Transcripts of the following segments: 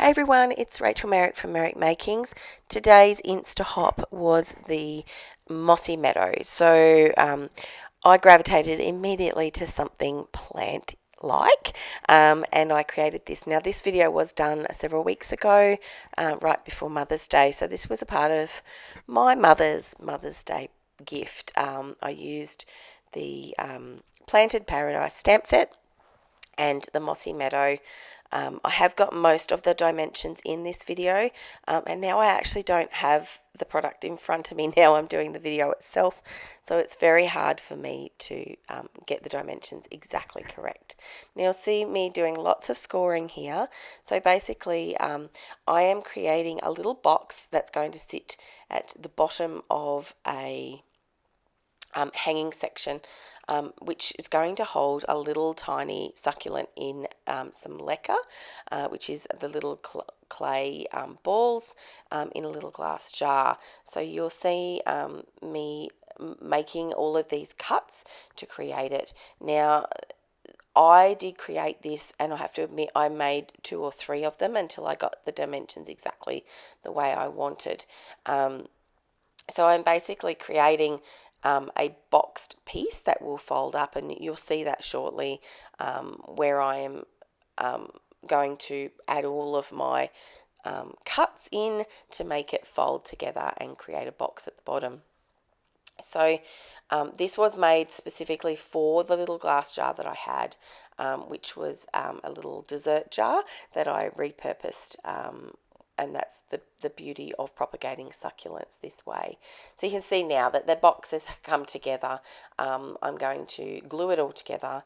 Hey everyone, it's Rachel Merrick from Merrick Makings. Today's Insta Hop was the Mossy Meadow. I gravitated immediately to something plant like and I created this. Now this video was done several weeks ago, right before Mother's Day. So this was a part of my Mother's Day gift. I used the Planted Paradise stamp set and the Mossy Meadow. I have got most of the dimensions in this video, and now I actually don't have the product in front of me. Now I'm doing the video itself, so it's very hard for me to get the dimensions exactly correct. Now you'll see me doing lots of scoring here. So basically I am creating a little box that's going to sit at the bottom of a hanging section, which is going to hold a little tiny succulent in some leca, which is the little clay balls in a little glass jar. So you'll see me making all of these cuts to create it. Now I did create this, and I have to admit I made 2 or 3 of them until I got the dimensions exactly the way I wanted. So I'm basically creating a boxed piece that will fold up, and you'll see that shortly, where I am going to add all of my cuts in to make it fold together and create a box at the bottom. So this was made specifically for the little glass jar that I had, which was a little dessert jar that I repurposed, and that's the beauty of propagating succulents this way. So you can see now that the boxes have come together. I'm going to glue it all together.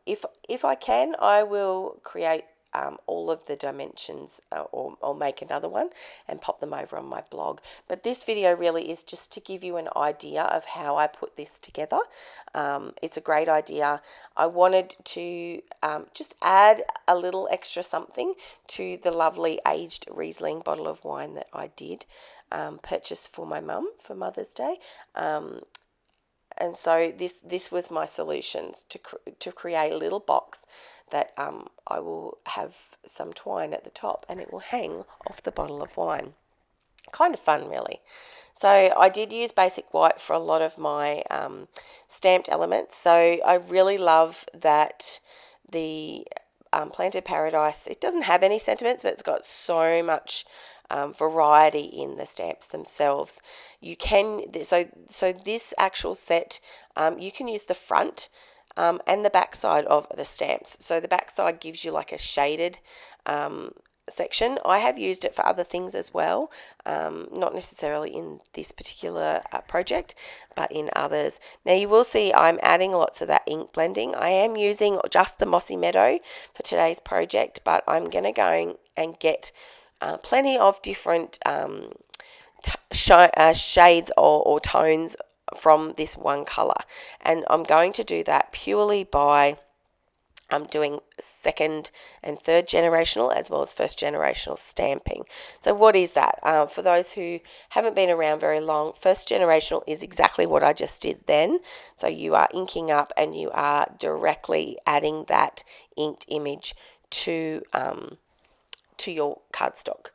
If I can, I will create all of the dimensions, or make another one and pop them over on my blog. But this video really is just to give you an idea of how I put this together. It's a great idea. I wanted to just add a little extra something to the lovely aged Riesling bottle of wine that I did purchase for my mum for Mother's Day. And so this was my solutions to create a little box that I will have some twine at the top, and it will hang off the bottle of wine. Kind of fun, really. So I did use basic white for a lot of my stamped elements. So I really love that the Planted Paradise, it doesn't have any sentiments, but it's got so much variety in the stamps themselves. You can, so this actual set, you can use the front and the back side of the stamps. So the back side gives you like a shaded section. I have used it for other things as well, not necessarily in this particular project, but in others. Now you will see I'm adding lots of that ink blending. I am using just the Mossy Meadow for today's project, but I'm going to go and get plenty of different shades or tones from this one colour, and I'm going to do that purely by doing 2nd and 3rd generational as well as 1st generational stamping. So what is that? For those who haven't been around very long, 1st generational is exactly what I just did then. So you are inking up and you are directly adding that inked image to your cardstock.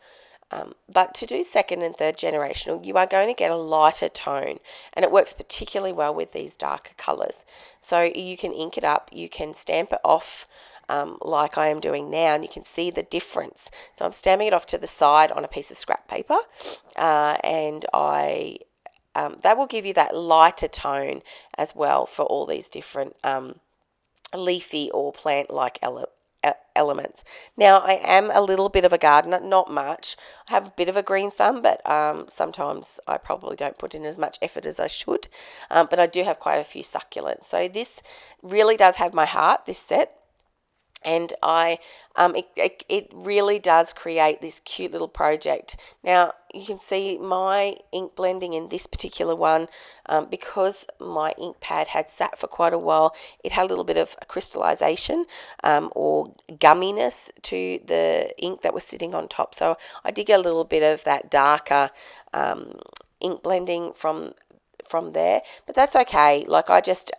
But to do 2nd and 3rd generational, you are going to get a lighter tone, and it works particularly well with these darker colours. So you can ink it up, you can stamp it off like I am doing now, and you can see the difference. So I'm stamping it off to the side on a piece of scrap paper, and that will give you that lighter tone as well for all these different leafy or plant-like elements. Now I am a little bit of a gardener, not much. I have a bit of a green thumb, but sometimes I probably don't put in as much effort as I should, but I do have quite a few succulents. So this really does have my heart, this set, and it really does create this cute little project. Now you can see my ink blending in this particular one, because my ink pad had sat for quite a while, it had a little bit of crystallization or gumminess to the ink that was sitting on top. So I did get a little bit of that darker ink blending from there, but that's okay. Like I just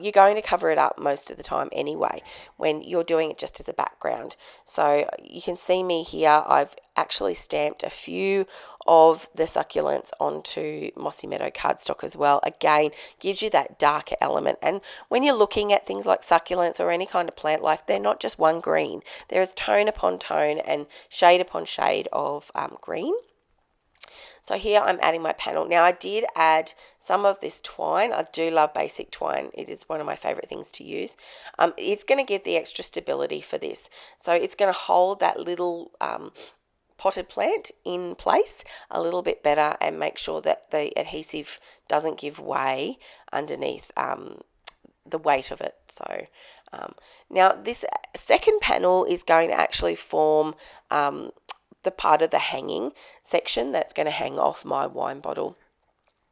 you're going to cover it up most of the time anyway when you're doing it just as a background. So you can see me here, I've actually stamped a few of the succulents onto Mossy Meadow cardstock as well. Again, gives you that darker element. And when you're looking at things like succulents or any kind of plant life, they're not just one green. There is tone upon tone and shade upon shade of green. So here I'm adding my panel. Now I did add some of this twine. I do love basic twine. It is one of my favorite things to use. It's going to give the extra stability for this. So it's going to hold that little potted plant in place a little bit better and make sure that the adhesive doesn't give way underneath the weight of it. So now this second panel is going to actually form the part of the hanging section that's going to hang off my wine bottle.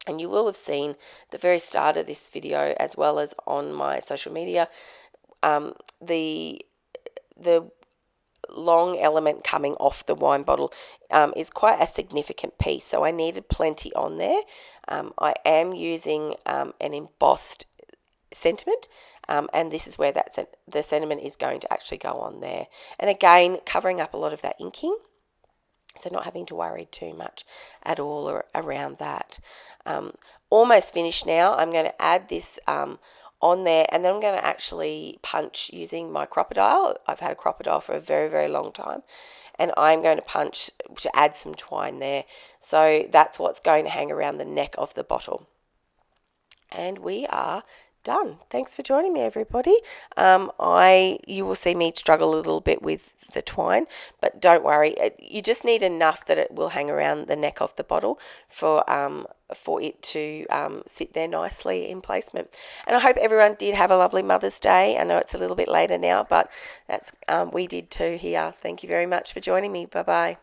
And you will have seen the very start of this video, as well as on my social media, the long element coming off the wine bottle is quite a significant piece, so I needed plenty on there. I am using an embossed sentiment, and this is where the sentiment is going to actually go on there. And again, covering up a lot of that inking, so not having to worry too much at all around that. Almost finished now. I'm going to add this on there, and then I'm going to actually punch using my Crop-A-Dile. I've had a Crop-A-Dile for a very, very long time, and I'm going to punch to add some twine there. So that's what's going to hang around the neck of the bottle. And we are done. Thanks for joining me, everybody. You will see me struggle a little bit with the twine, but don't worry. You just need enough that it will hang around the neck of the bottle for it to sit there nicely in placement. And I hope everyone did have a lovely Mother's Day. I know it's a little bit later now, but we did too here. Thank you very much for joining me. Bye-bye.